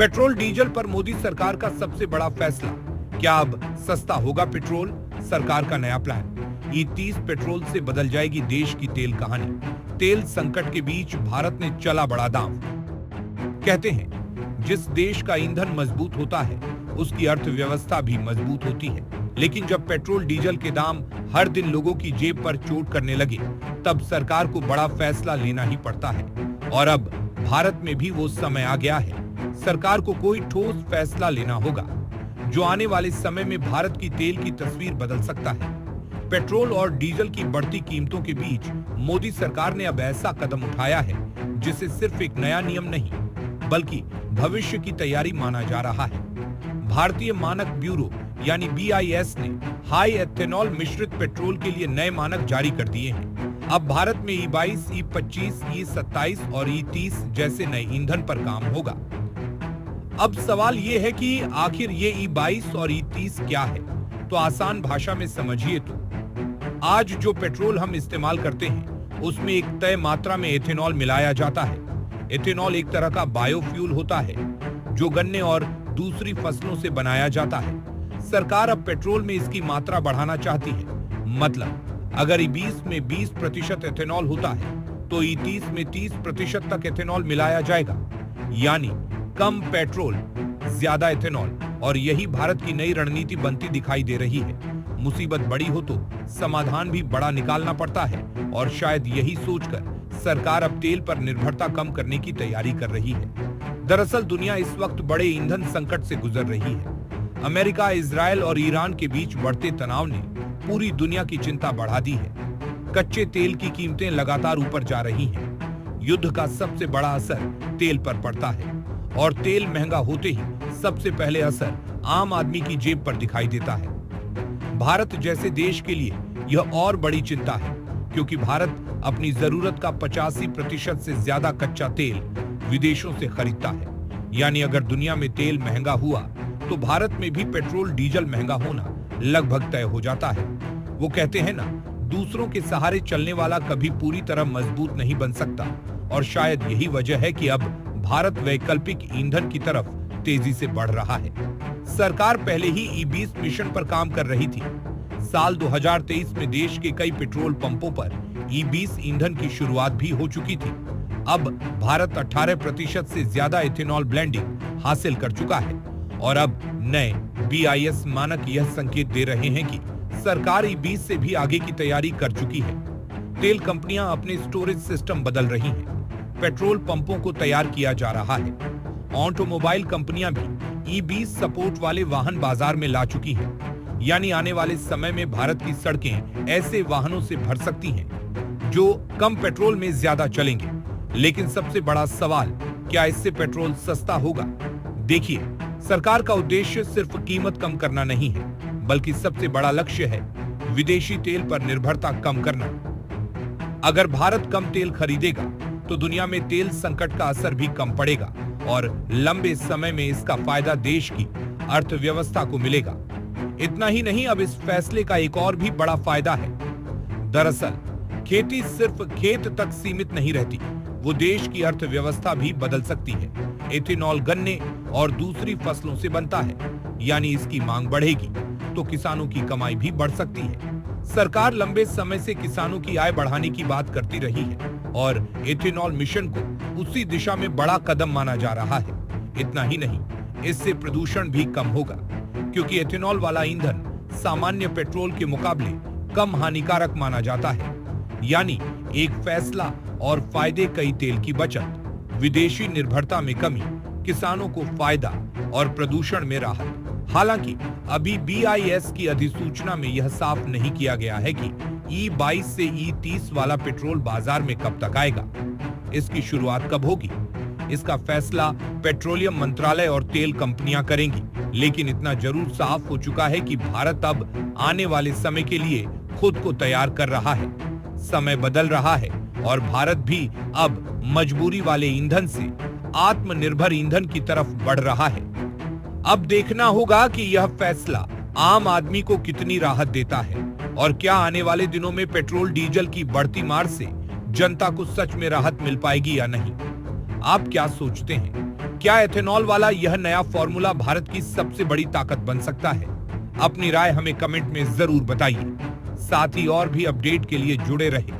Petrol diesel पर मोदी सरकार का सबसे बड़ा फैसला, क्या अब सस्ता होगा पेट्रोल? सरकार का नया प्लान। E30 पेट्रोल से बदल जाएगी देश की तेल कहानी। तेल संकट के बीच भारत ने चला बड़ा दांव। कहते हैं जिस देश का ईंधन मजबूत होता है उसकी अर्थव्यवस्था भी मजबूत होती है, लेकिन जब पेट्रोल डीजल के दाम हर दिन लोगों की जेब पर चोट करने लगे तब सरकार को बड़ा फैसला लेना ही पड़ता है। और अब भारत में भी वो समय आ गया है। सरकार को कोई ठोस फैसला लेना होगा जो आने वाले समय में भारत की तेल की तस्वीर बदल सकता है। पेट्रोल और डीजल की बढ़ती कीमतों के बीच मोदी सरकार ने अब ऐसा कदम उठाया है जिसे सिर्फ एक नया नियम नहीं बल्कि भविष्य की तैयारी माना जा रहा है। भारतीय मानक ब्यूरो यानी BIS ने हाई एथेनॉल मिश्रित पेट्रोल के लिए नए मानक जारी कर दिए हैं। अब भारत में E22, E25, E27 और E30 जैसे नए ईंधन पर काम होगा। अब सवाल ये है कि आखिर ये E22 और E30 क्या है? तो आसान भाषा में समझिए तो आज जो पेट्रोल हम इस्तेमाल करते हैं उसमें एक तय मात्रा में एथेनॉल मिलाया जाता है। एथेनॉल एक तरह का बायोफ्यूल होता है जो गन्ने और दूसरी फसलों से बनाया जाता है। सरकार अब पेट्रोल में इसकी मात्रा बढ़ाना चाहती है। मतलब अगर E20 में 20% एथेनॉल होता है तो E30 में 30% तक एथेनॉल मिलाया जाएगा, यानी कम पेट्रोल ज्यादा एथेनॉल। और यही भारत की नई रणनीति बनती दिखाई दे रही है। मुसीबत बड़ी हो तो समाधान भी बड़ा निकालना पड़ता है और शायद यही सोचकर सरकार अब तेल पर निर्भरता कम करने की तैयारी कर रही है। दरअसल दुनिया इस वक्त बड़े ईंधन संकट से गुजर रही है। अमेरिका, इजरायल और ईरान के बीच बढ़ते तनाव ने पूरी दुनिया की चिंता बढ़ा दी है। कच्चे तेल की कीमतें लगातार ऊपर जा रही हैं। युद्ध का सबसे बड़ा असर तेल पर पड़ता है और तेल महंगा होते ही सबसे पहले असर आम आदमी की जेब पर दिखाई देता है। भारत जैसे देश के लिए यह और बड़ी चिंता है क्योंकि भारत अपनी जरूरत का 85% से ज्यादा कच्चा तेल विदेशों से खरीदता है। यानी अगर दुनिया में तेल महंगा हुआ तो भारत में भी पेट्रोल डीजल महंगा होना लगभग तय हो जाता है। वो कहते हैं ना, दूसरों के सहारे चलने वाला कभी पूरी तरह मजबूत नहीं बन सकता। और शायद यही वजह है कि अब भारत वैकल्पिक ईंधन की तरफ तेजी से बढ़ रहा है। सरकार पहले ही E20 मिशन पर काम कर रही थी। साल 2023 में देश के कई पेट्रोल पंपों पर E20 ईंधन की शुरुआत भी हो चुकी थी। अब भारत 18% से ज्यादा एथेनॉल ब्लेंडिंग हासिल कर चुका है और अब नए BIS मानक यह संकेत दे रहे हैं कि सरकार E20 से भी आगे की तैयारी कर चुकी है। तेल कंपनियां अपने स्टोरेज सिस्टम बदल रही हैं। पेट्रोल पंपों को तैयार किया जा रहा है। ऑटोमोबाइल कंपनियां भी E20 सपोर्ट वाले वाहन बाजार में ला चुकी हैं। यानी आने वाले समय में भारत की सड़कें ऐसे वाहनों से भर सकती हैं जो कम पेट्रोल में ज्यादा चलेंगे। लेकिन सबसे बड़ा सवाल, क्या इससे पेट्रोल सस्ता होगा? देखिए, सरकार का उद्देश्य सिर्फ कीमत कम करना नहीं है बल्कि सबसे बड़ा लक्ष्य है विदेशी तेल पर निर्भरता कम करना। अगर भारत कम तेल खरीदेगा तो दुनिया में तेल संकट का असर भी कम पड़ेगा और लंबे समय में इसका फायदा देश की अर्थव्यवस्था को मिलेगा। इतना ही नहीं, अब इस फैसले का एक और भी बड़ा फायदा है। दरअसल खेती सिर्फ खेत तक सीमित नहीं रहती, वो देश की अर्थव्यवस्था भी बदल सकती है। एथेनॉल गन्ने और दूसरी फसलों से बनता है, यानी इसकी मांग बढ़ेगी तो किसानों की कमाई भी बढ़ सकती है। सरकार लंबे समय से किसानों की आय बढ़ाने की बात करती रही है और एथेनॉल मिशन को उसी दिशा में बड़ा कदम माना जा रहा है। इतना ही नहीं, इससे प्रदूषण भी कम होगा क्योंकि एथेनॉल वाला ईंधन सामान्य पेट्रोल के मुकाबले कम हानिकारक माना जाता है। यानी एक फैसला और फायदे, कई तेल की बचत, विदेशी निर्भरता में कमी, किसानों को फायदा और प्रदूषण में राहत। हालांकि अभी BIS की अधिसूचना में यह साफ नहीं किया गया है कि E22 से E30 वाला पेट्रोल बाजार में कब तक आएगा, इसकी शुरुआत कब होगी। इसका फैसला पेट्रोलियम मंत्रालय और तेल कंपनियां करेंगी। लेकिन इतना जरूर साफ हो चुका है कि भारत अब आने वाले समय के लिए खुद को तैयार कर रहा है। समय बदल रहा है और भारत भी अब मजबूरी वाले ईंधन से आत्मनिर्भर ईंधन की तरफ बढ़ रहा है। अब देखना होगा कि यह फैसला आम आदमी को कितनी राहत देता है और क्या आने वाले दिनों में पेट्रोल डीजल की बढ़ती मार से जनता को सच में राहत मिल पाएगी या नहीं। आप क्या सोचते हैं? क्या एथेनॉल वाला यह नया फॉर्मूला भारत की सबसे बड़ी ताकत बन सकता है? अपनी राय हमें कमेंट में जरूर बताइए। साथ ही और भी अपडेट के लिए जुड़े रहे